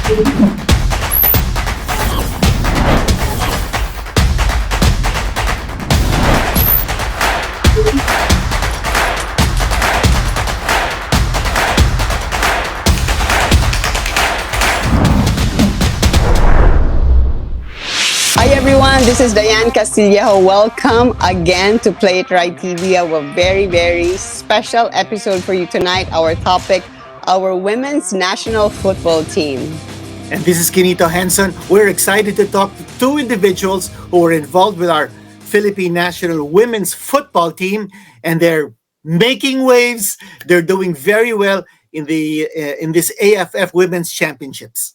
Hi everyone, this is Diane Castillejo. Welcome again to Play It Right TV. I have a very, very special episode for you tonight. Our topic, our women's national football team. And this is Kinito Henson. We're excited to talk to two individuals who are involved with our Philippine national women's football team, and they're making waves. They're doing very well in this AFF Women's Championships.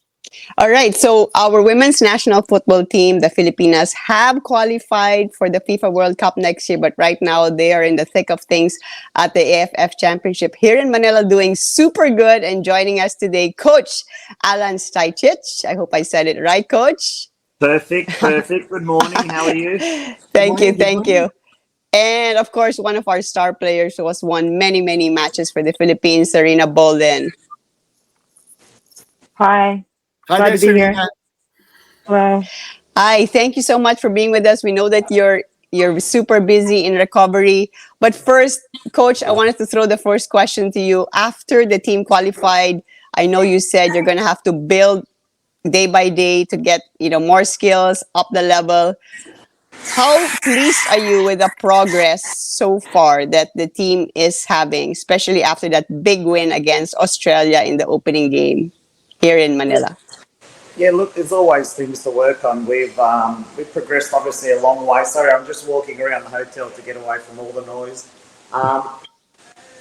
All right, so our women's national football team, the Filipinas, have qualified for the FIFA World Cup next year, but right now they are in the thick of things at the AFF Championship here in Manila, doing super good. And joining us today, Coach Alen Stajcic. I hope I said it right, Coach. Perfect. Good morning. How are you? Thank you. And of course, one of our star players who has won many, many matches for the Philippines, Sarina Bolden. Hi. Hi Glad there, to be here. Sarina. Hello. Hi, thank you so much for being with us. We know that you're super busy in recovery. But first, Coach, I wanted to throw the first question to you. After the team qualified, I know you said you're going to have to build day by day to get more skills, up the level. How pleased are you with the progress so far that the team is having, especially after that big win against Australia in the opening game here in Manila? Yeah, look, there's always things to work on. We've progressed obviously a long way. Sorry, I'm just walking around the hotel to get away from all the noise.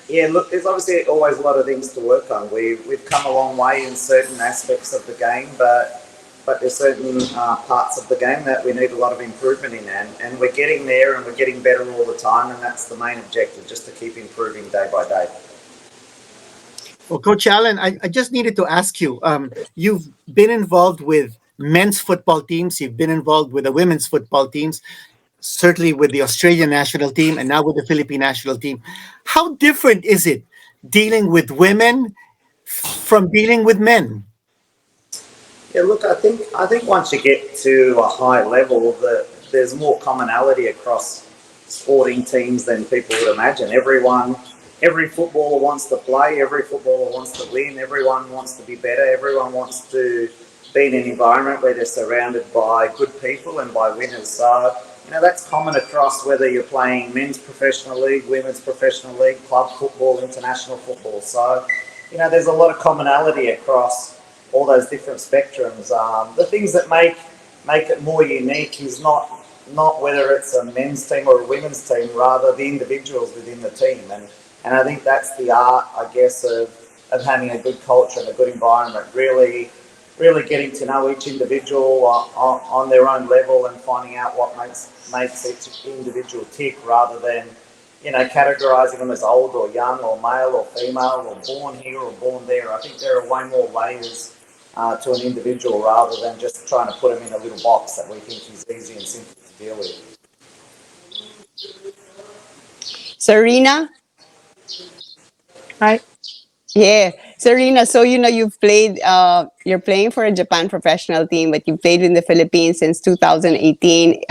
Yeah, look, there's obviously always a lot of things to work on. We've come a long way in certain aspects of the game, but there's certain parts of the game that we need a lot of improvement in, and we're getting there and we're getting better all the time, and that's the main objective, just to keep improving day by day. Well, Coach Alen, I just needed to ask you, you've been involved with men's football teams, you've been involved with the women's football teams, certainly with the Australian national team and now with the Philippine national team. How different is it dealing with women from dealing with men? Yeah, look, I think once you get to a high level, there's more commonality across sporting teams than people would imagine. Every footballer wants to play, every footballer wants to win, everyone wants to be better, everyone wants to be in an environment where they're surrounded by good people and by winners. So, that's common across whether you're playing men's professional league, women's professional league, club football, international football. So, there's a lot of commonality across all those different spectrums. The things that make it more unique is not whether it's a men's team or a women's team, rather the individuals within the team. And I think that's the art, I guess, of having a good culture and a good environment, really getting to know each individual on their own level and finding out what makes each individual tick, rather than, categorising them as old or young or male or female or born here or born there. I think there are way more layers to an individual, rather than just trying to put them in a little box that we think is easy and simple to deal with. Sarina? Hi. Yeah, Sarina. So you've played. You're playing for a Japan professional team, but you played in the Philippines since 2018.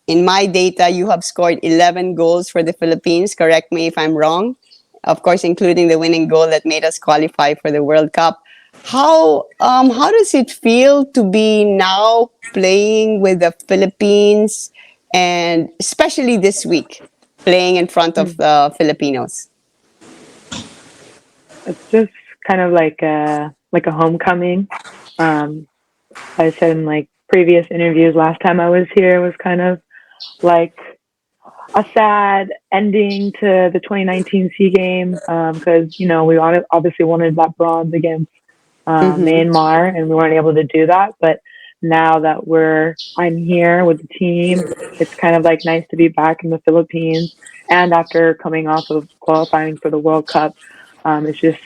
In my data, you have scored 11 goals for the Philippines. Correct me if I'm wrong. Of course, including the winning goal that made us qualify for the World Cup. How does it feel to be now playing with the Philippines, and especially this week, playing in front of the Filipinos? It's just kind of like a homecoming. I said in previous interviews last time I was here, was kind of like a sad ending to the 2019 SEA Games, because we obviously wanted that bronze against Myanmar, and we weren't able to do that. But now that I'm here with the team, it's kind of nice to be back in the Philippines. And after coming off of qualifying for the World Cup, it's just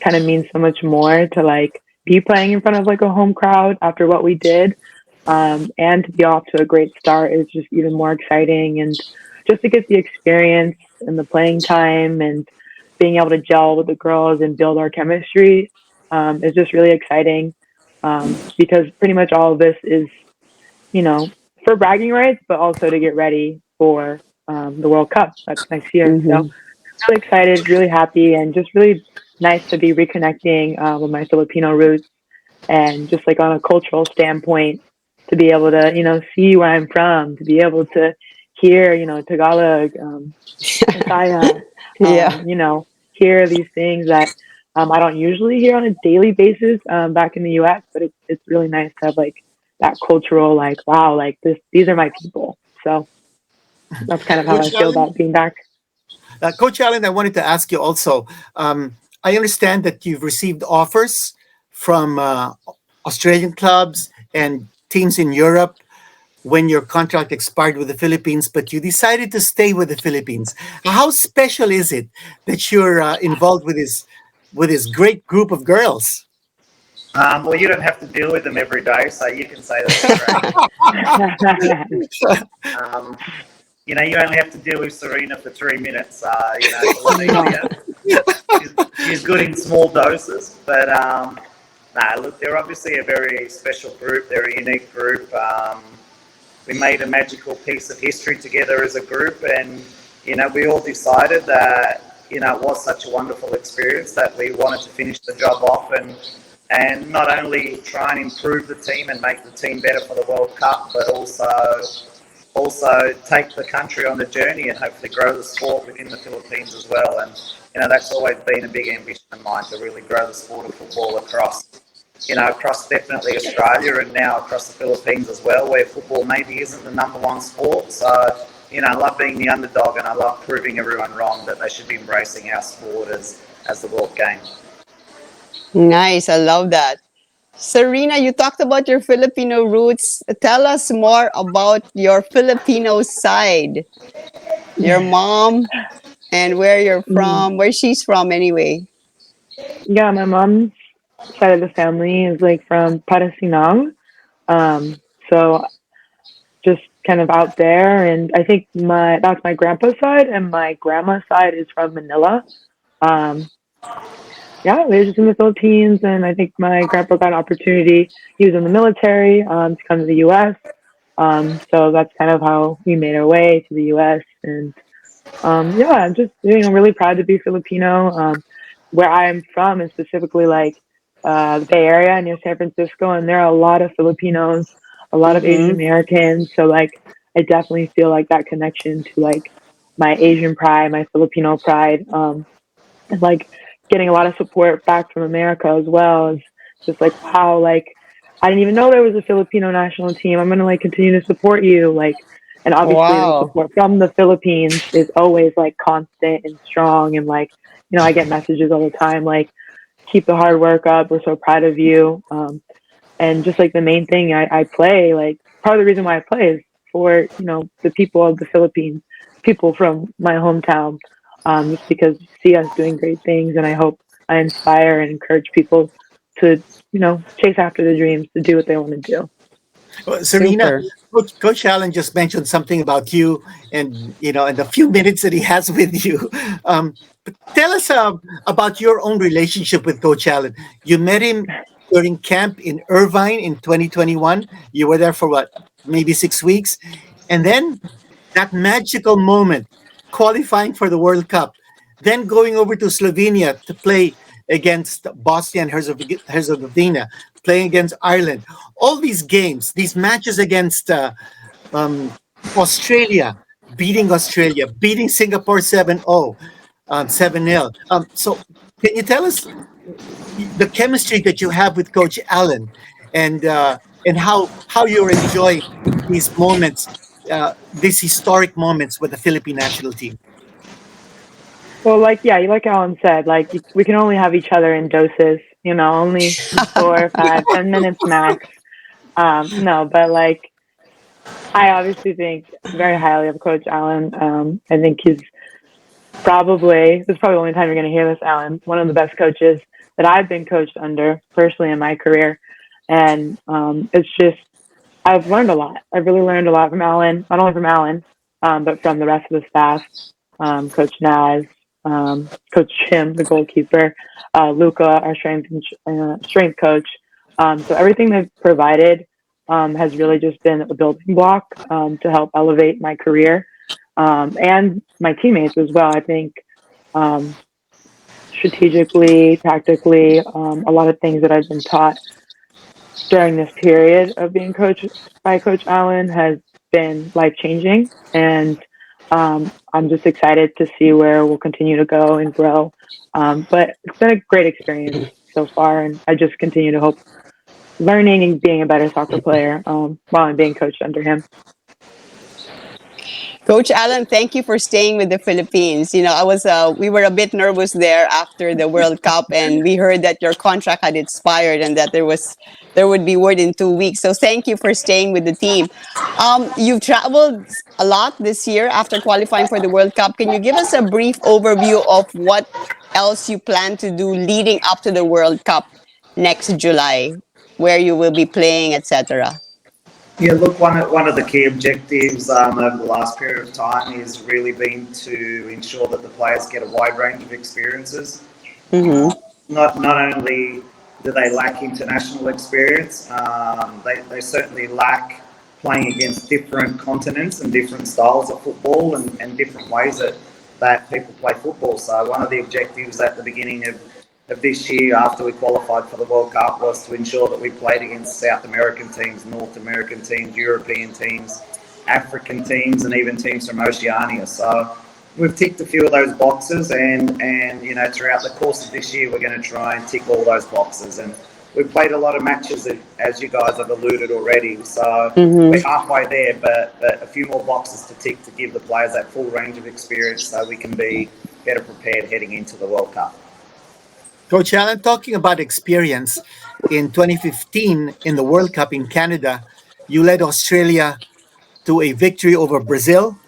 kind of means so much more to be playing in front of a home crowd after what we did, and to be off to a great start is just even more exciting. And just to get the experience and the playing time and being able to gel with the girls and build our chemistry, is just really exciting because pretty much all of this is, for bragging rights, but also to get ready for the World Cup that's next year. So Mm-hmm. really excited, really happy, and just really nice to be reconnecting with my Filipino roots and just like on a cultural standpoint to be able to, see where I'm from, to be able to hear, Tagalog, Bisaya, Yeah. hear these things that I don't usually hear on a daily basis back in the U.S., but it's really nice to have like that cultural, like, wow, like these are my people. So that's kind of how I Coach feel Allen, about being back. Coach Allen, I wanted to ask you also. I understand that you've received offers from Australian clubs and teams in Europe when your contract expired with the Philippines, but you decided to stay with the Philippines. How special is it that you're involved with this great group of girls? Well, you don't have to deal with them every day, so you can say that's great. Um, you only have to deal with Sarina for 3 minutes. It's a lot No. easier. She's good in small doses, but look, they're obviously a very special group. They're a unique group. We made a magical piece of history together as a group, and we all decided that it was such a wonderful experience that we wanted to finish the job off and not only try and improve the team and make the team better for the World Cup, but also take the country on the journey and hopefully grow the sport within the Philippines as well. And that's always been a big ambition of mine, to really grow the sport of football across definitely Australia and now across the Philippines as well, where football maybe isn't the number one sport. So, I love being the underdog, and I love proving everyone wrong that they should be embracing our sport as the world game. Nice. I love that. Sarina, you talked about your Filipino roots. Tell us more about your Filipino side. Your mom and where you're Mm. from, where she's from anyway. Yeah, my mom's side of the family is like from Parasinang. So just kind of out there, and I think that's my grandpa's side, and my grandma's side is from Manila. Um, yeah, we were just in the Philippines, and I think my grandpa got an opportunity. He was in the military to come to the U.S. So that's kind of how we made our way to the U.S. And yeah, I'm just really proud to be Filipino. Where I'm from is specifically like the Bay Area near San Francisco, and there are a lot of Filipinos, a lot of Asian Mm-hmm. Americans. So like, I definitely feel like that connection to like my Asian pride, my Filipino pride. And like getting a lot of support back from America as well. Is just like, wow, like I didn't even know there was a Filipino national team. I'm gonna like continue to support you, like, and obviously the Wow. support from the Philippines is always like constant and strong. And like, I get messages all the time like, keep the hard work up. We're so proud of you. And just like the main thing I play, like part of the reason why I play is for the people of the Philippines, people from my hometown, just because see us doing great things, and I hope I inspire and encourage people to chase after the dreams, to do what they want to do. Well, Serena, Super. Coach Allen just mentioned something about you, and and the few minutes that he has with you. But tell us about your own relationship with Coach Allen. You met him during camp in Irvine in 2021. You were there for what, maybe 6 weeks, and then that magical moment, qualifying for the World Cup, then going over to Slovenia to play against Bosnia and Herzegovina, playing against Ireland. All these games, these matches against um, Australia, beating Singapore 7-0, 7-0. So can you tell us the chemistry that you have with Coach Allen, and how you're enjoying these moments, these historic moments with the Philippine national team? Well, like, yeah, like Alan said, like we can only have each other in doses, only 4, 5, 10 minutes max. No, but like I obviously think very highly of Coach Allen. I think he's this is probably the only time you're going to hear this, Alan, one of the best coaches that I've been coached under personally in my career. And it's just, I've learned a lot. I've really learned a lot from Alan, not only from Alan, but from the rest of the staff, Coach Naz, Coach Jim, the goalkeeper, Luca, our strength coach. So everything they've provided has really just been a building block to help elevate my career and my teammates as well. I think um, strategically, tactically, a lot of things that I've been taught during this period of being coached by Coach Alen has been life changing. And I'm just excited to see where we'll continue to go and grow. But it's been a great experience so far. And I just continue to hope learning and being a better soccer player while I'm being coached under him. Coach Alan, thank you for staying with the Philippines. We were a bit nervous there after the World Cup, and we heard that your contract had expired and that there would be word in 2 weeks. So thank you for staying with the team. You've traveled a lot this year after qualifying for the World Cup. Can you give us a brief overview of what else you plan to do leading up to the World Cup next July, where you will be playing, etc.? Yeah, look, one of the key objectives over the last period of time is really been to ensure that the players get a wide range of experiences. Mm-hmm. Not only do they lack international experience, they certainly lack playing against different continents and different styles of football and different ways that people play football. So one of the objectives at the beginning of this year, after we qualified for the World Cup, was to ensure that we played against South American teams, North American teams, European teams, African teams, and even teams from Oceania. So we've ticked a few of those boxes, and throughout the course of this year, we're going to try and tick all those boxes. And we've played a lot of matches, as you guys have alluded already. So we're halfway there, but a few more boxes to tick to give the players that full range of experience so we can be better prepared heading into the World Cup. Coach Allen, talking about experience, in 2015 in the World Cup in Canada, you led Australia to a victory over Brazil,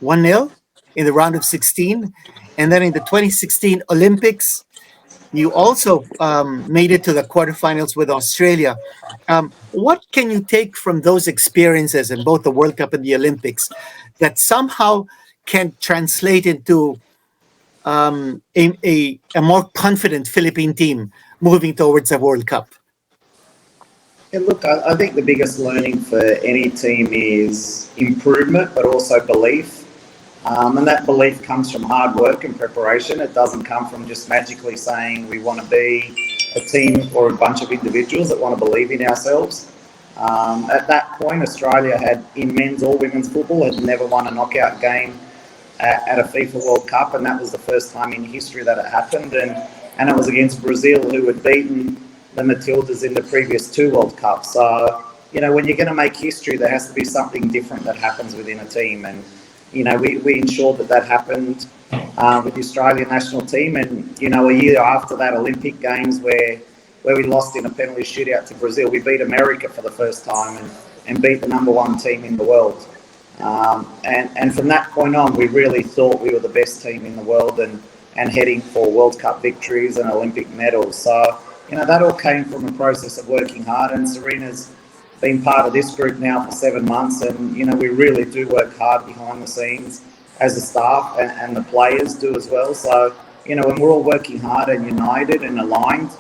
1-0 in the round of 16. And then in the 2016 Olympics, you also made it to the quarterfinals with Australia. What can you take from those experiences in both the World Cup and the Olympics that somehow can translate into a more confident Philippine team moving towards a World Cup? Yeah, look, I think the biggest learning for any team is improvement, but also belief. And that belief comes from hard work and preparation. It doesn't come from just magically saying we want to be a team or a bunch of individuals that want to believe in ourselves. At that point, Australia had, in men's or women's football, had never won a knockout game at a FIFA World Cup, and that was the first time in history that it happened. And it was against Brazil, who had beaten the Matildas in the previous two World Cups. So, when you're going to make history, there has to be something different that happens within a team. And, we ensured that happened with the Australian national team. And, a year after that Olympic Games where we lost in a penalty shootout to Brazil, we beat America for the first time and beat the number one team in the world. And from that point on, we really thought we were the best team in the world and heading for World Cup victories and Olympic medals. So, that all came from a process of working hard. And Sarina's been part of this group now for 7 months. And, we really do work hard behind the scenes as a staff, and the players do as well. So, when we're all working hard and united and aligned,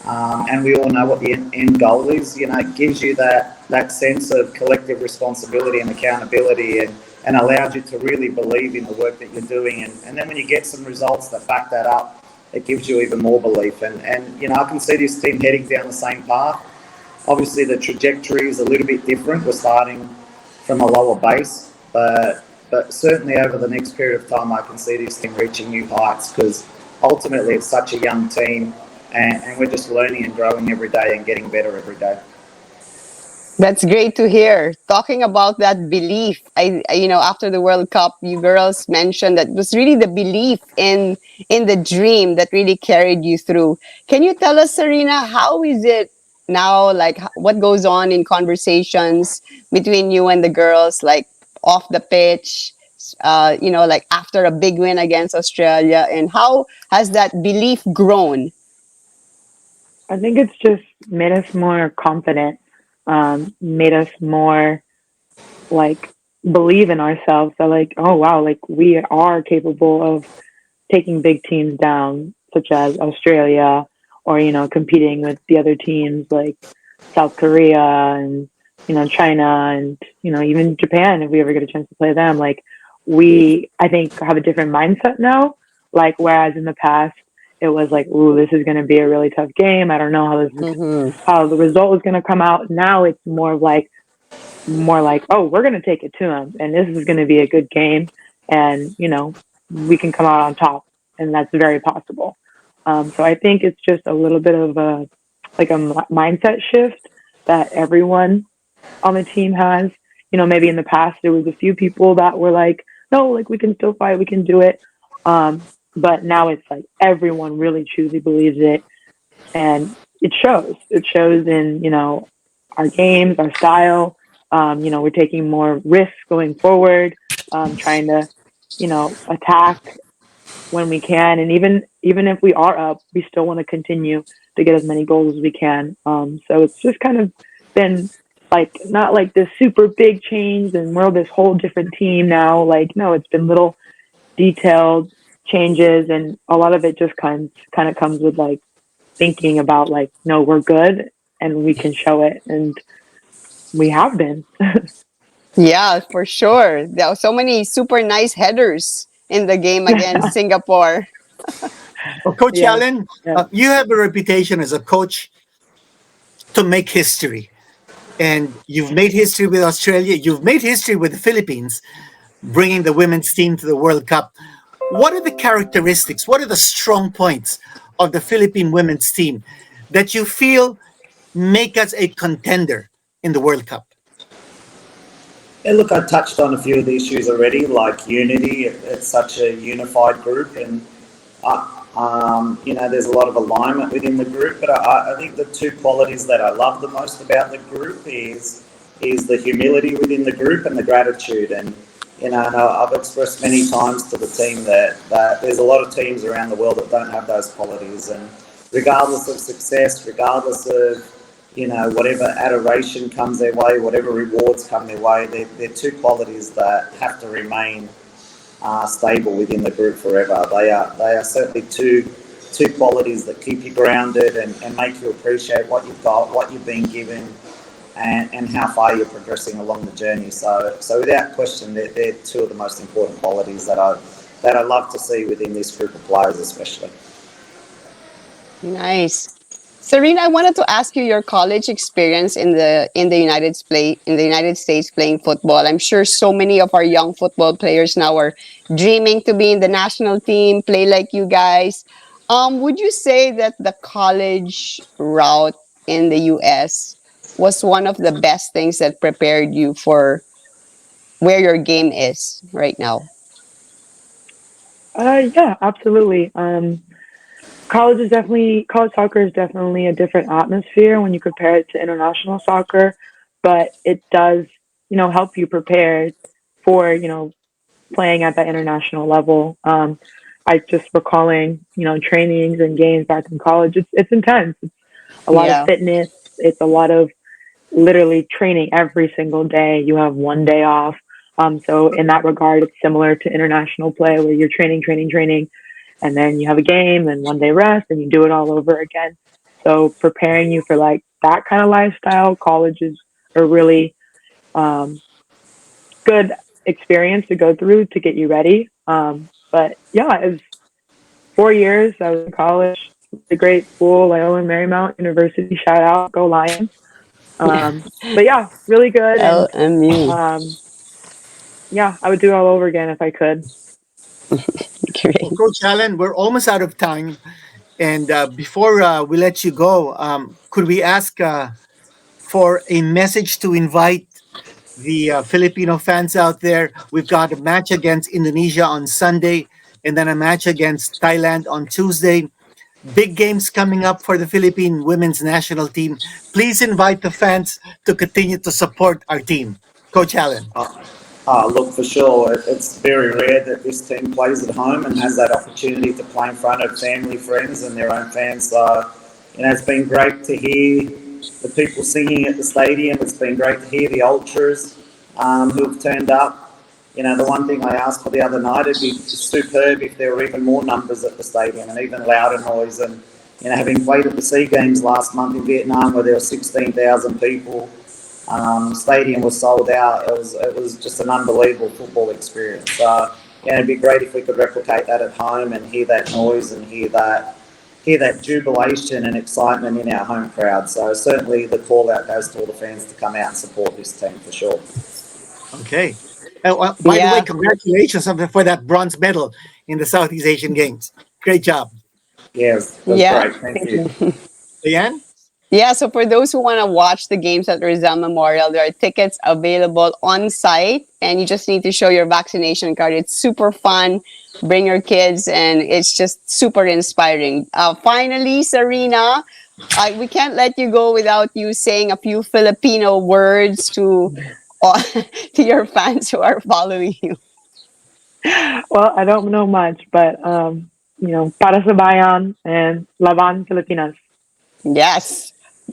and we all know what the end goal is, it gives you that sense of collective responsibility and accountability, and allows you to really believe in the work that you're doing. And then when you get some results that back that up, it gives you even more belief. And I can see this team heading down the same path. Obviously, the trajectory is a little bit different. We're starting from a lower base, but certainly over the next period of time, I can see this team reaching new heights, because ultimately it's such a young team. And we're just learning and growing every day and getting better every day. That's great to hear. Talking about that belief, after the World Cup, you girls mentioned that it was really the belief in the dream that really carried you through. Can you tell us, Sarina, how is it now? Like, what goes on in conversations between you and the girls, like off the pitch? Like after a big win against Australia, and how has that belief grown? I think it's just made us more confident, made us more like believe in ourselves. That like, oh wow, like we are capable of taking big teams down, such as Australia, or competing with the other teams like South Korea and China and even Japan if we ever get a chance to play them. Like we, I think, have a different mindset now. Like whereas in the past it was like, ooh, this is going to be a really tough game. I don't know how the result is going to come out. Now it's more like, oh, we're going to take it to them, and this is going to be a good game, and we can come out on top, and that's very possible. So I think it's just a little bit of a mindset shift that everyone on the team has. Maybe in the past there was a few people that were like, no, like we can still fight, we can do it. But now it's like everyone really truly believes it, and it shows. It shows in our games, our style. We're taking more risks going forward, trying to attack when we can, and even if we are up, we still want to continue to get as many goals as we can. So it's just kind of been like not like this super big change and we're this whole different team now. Like no, it's been little detailed changes, and a lot of it just kind of comes with like thinking about like, no, we're good and we can show it, and we have been. Yeah, for sure. There are so many super nice headers in the game against Singapore. Well, Coach Yeah. Alen, Yeah. you have a reputation as a coach to make history. And you've made history with Australia. You've made history with the Philippines, bringing the women's team to the World Cup. What are the characteristics? What are the strong points of the Philippine women's team that you feel make us a contender in the World Cup? Yeah, look, I touched on a few of the issues already, like unity. It's such a unified group, and there's a lot of alignment within the group. But I think the two qualities that I love the most about the group is the humility within the group and the gratitude. And and I've expressed many times to the team that there's a lot of teams around the world that don't have those qualities, and regardless of success, regardless of whatever adoration comes their way, whatever rewards come their way, they're two qualities that have to remain stable within the group forever. They are certainly two qualities that keep you grounded and make you appreciate what you've got, what you've been given, and how far you're progressing along the journey. So without question, they're two of the most important qualities that I love to see within this group of players, especially. Nice. Sarina, I wanted to ask you your college experience in the United States playing football. I'm sure so many of our young football players now are dreaming to be in the national team, play like you guys. Would you say that the college route in the US was one of the best things that prepared you for where your game is right now? Yeah, absolutely. College soccer is definitely a different atmosphere when you compare it to international soccer, but it does, help you prepare for, playing at that international level. I just recalling, trainings and games back in college. It's intense. It's a lot of fitness. It's a lot of literally training every single day. You have one day off. So in that regard, it's similar to international play where you're training, and then you have a game and one day rest and you do it all over again. So preparing you for like that kind of lifestyle, college is a really good experience to go through to get you ready. But yeah, it was 4 years. I was in college. It's a great school, Loyola Marymount University. Shout out, go Lions. But yeah, really good. And LMU. yeah, I would do it all over again if I could. Great. Well, Coach Alen, we're almost out of time. And before we let you go, could we ask for a message to invite the Filipino fans out there? We've got a match against Indonesia on Sunday and then a match against Thailand on Tuesday. Big games coming up for the Philippine women's national team. Please invite the fans to continue to support our team. Coach Alen. Look, for sure, it's very rare that this team plays at home and has that opportunity to play in front of family, friends, and their own fans. So, it's been great to hear the people singing at the stadium. It's been great to hear the ultras who have turned up. The one thing I asked for the other night, it'd be superb if there were even more numbers at the stadium and even louder noise. And, having played at the SEA Games last month in Vietnam where there were 16,000 people, stadium was sold out. It was just an unbelievable football experience. So, it'd be great if we could replicate that at home and hear that noise and hear that jubilation and excitement in our home crowd. So certainly the call out goes to all the fans to come out and support this team for sure. Okay. By the Yeah. way, congratulations for that bronze medal in the Southeast Asian Games. Great job. Yes, that's Yeah. great. Thank you. Leanne? Yeah, so for those who want to watch the games at Rizal Memorial, there are tickets available on site, and you just need to show your vaccination card. It's super fun. Bring your kids, and it's just super inspiring. Finally, Sarina, we can't let you go without you saying a few Filipino words to to your fans who are following you. Well, I don't know much, but para sa bayan and laban Pilipinas. Yes.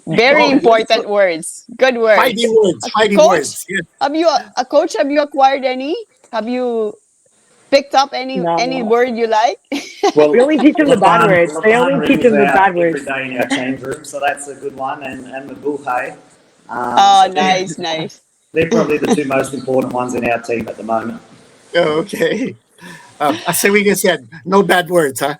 Very Oh, important words. Good words. Fighting words. Fighting Coach, words. Yes. Coach, have you acquired any? Have you picked up any No. word you like? Well, We only teach them the bad words. They only teach them the bad every words. day in our change room, so that's a good one. And the buhay. Oh, So nice. they're probably the two most important ones in our team at the moment. Oh, okay. As Sarina said, no bad words, huh?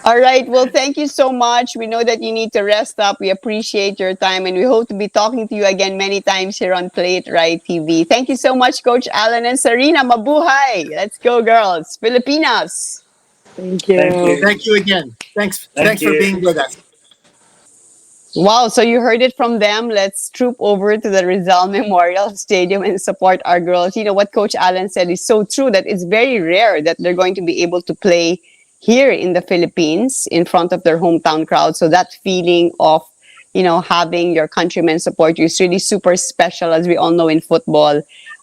All right. Well, thank you so much. We know that you need to rest up. We appreciate your time, and we hope to be talking to you again many times here on Play It Right TV. Thank you so much, Coach Alen and Sarina. Mabuhay. Let's go, girls. Filipinas. Thank you. Thank you. Thank you again. Thanks for you. being with us. Wow, so you heard it from them. Let's troop over to the Rizal Memorial Stadium and support our girls. You know what Coach Alen said is so true, that it's very rare that they're going to be able to play here in the Philippines in front of their hometown crowd. So that feeling of, having your countrymen support you is really super special. As we all know, in football,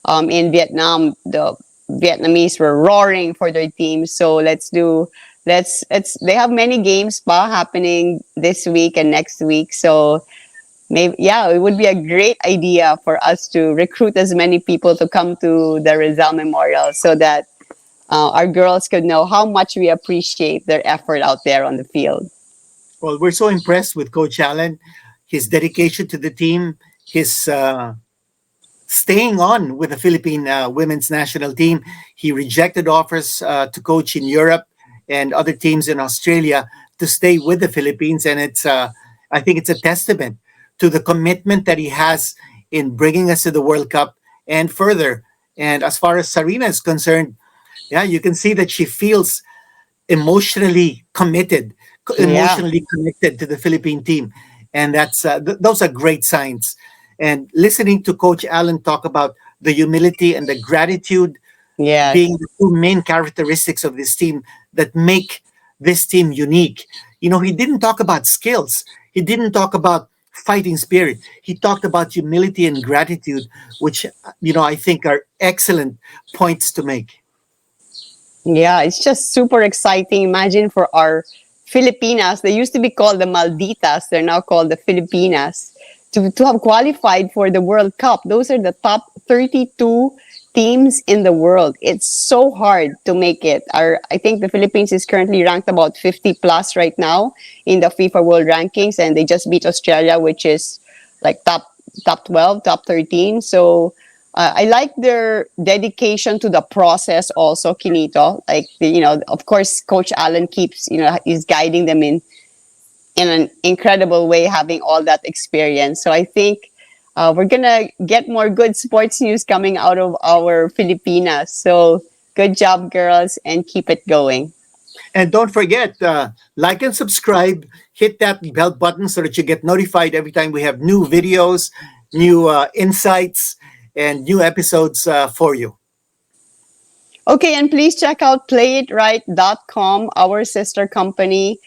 in Vietnam, the Vietnamese were roaring for their team. So they have many games happening this week and next week. So maybe, it would be a great idea for us to recruit as many people to come to the Rizal Memorial so that our girls could know how much we appreciate their effort out there on the field. Well, we're so impressed with Coach Allen, his dedication to the team, his staying on with the Philippine women's national team. He rejected offers to coach in Europe and other teams in Australia to stay with the Philippines. And I think it's a testament to the commitment that he has in bringing us to the World Cup and further. And as far as Sarina is concerned, you can see that she feels emotionally committed, emotionally connected to the Philippine team. And that's those are great signs. And listening to Coach Allen talk about the humility and the gratitude being the two main characteristics of this team that make this team unique. He didn't talk about skills. He didn't talk about fighting spirit. He talked about humility and gratitude, which, I think are excellent points to make. Yeah, it's just super exciting. Imagine for our Filipinas, they used to be called the Malditas. They're now called the Filipinas. To have qualified for the World Cup. Those are the top 32 teams in the world. It's so hard to make it. I think the Philippines is currently ranked about 50 plus right now in the FIFA World Rankings, and they just beat Australia, which is like top 12, top 13. So I like their dedication to the process also, Kinito. Of course, Coach Allen keeps, is guiding them in an incredible way, having all that experience. So I think we're going to get more good sports news coming out of our Filipinas. So good job, girls, and keep it going. And don't forget, like and subscribe, hit that bell button so that you get notified every time we have new videos, new insights, and new episodes for you. Okay, and please check out playitright.com, our sister company.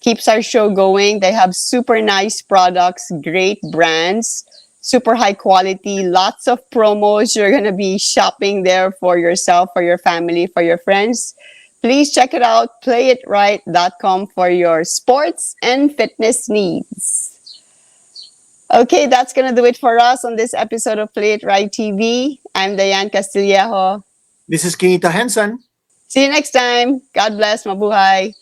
Keeps our show going. They have super nice products, great brands, super high quality, lots of promos. You're going to be shopping there for yourself, for your family, for your friends. Please check it out, playitright.com for your sports and fitness needs. Okay, that's gonna do it for us on this episode of Play It Right TV. I'm Diane Castillejo. This is Kinita Henson. See you next time. God bless. Mabuhay.